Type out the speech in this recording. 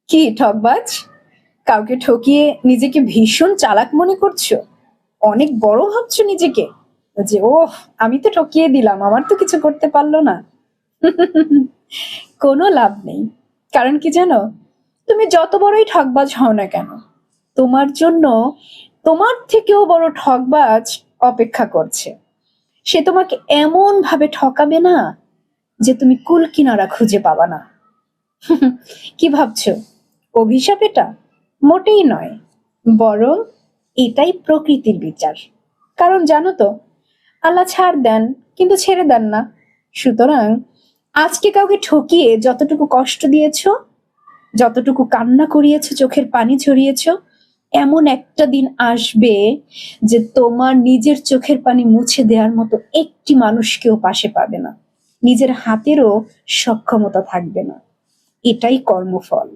কি ঠকবাজ? কাউকে ঠকিয়ে নিজেকে ভীষণ চালাক মনে করছো? অনেক বড় ভাবছো নিজেকে? যে ওহ, আমি তো ঠকিয়ে দিলাম, আমার তো কিছু করতে পারলো না। কোনো লাভ নেই। কারণ কি জানো, তুমি যত বড়ই ঠকবাজ হও না কেন, তোমার জন্য তোমার থেকেও বড় ঠকবাজ অপেক্ষা করছে। সে তোমাকে এমন ভাবে ঠকাবে না যে তুমি কুল কিনারা খুঁজে পাবা না। কি ভাবছো, অভিশাপ এটা? মোটেই নয়, বরং এটাই প্রকৃতির বিচার। কারণ জানো তো, আল্লাহ ছাড় দেন কিন্তু ছেড়ে দেন না। সুতরাং আজকে কাউকে ঠকিয়ে যতটুকু কষ্ট দিয়েছো, যতটুকু কান্না করিয়েছো, চোখের পানি ঝরিয়েছো, এমন একটা দিন আসবে যে তোমার নিজের চোখের পানি মুছে দেওয়ার মতো একটি মানুষকেও পাশে পাবে না, নিজের হাতেরও সক্ষমতা থাকবে না। এটাই কর্মফল।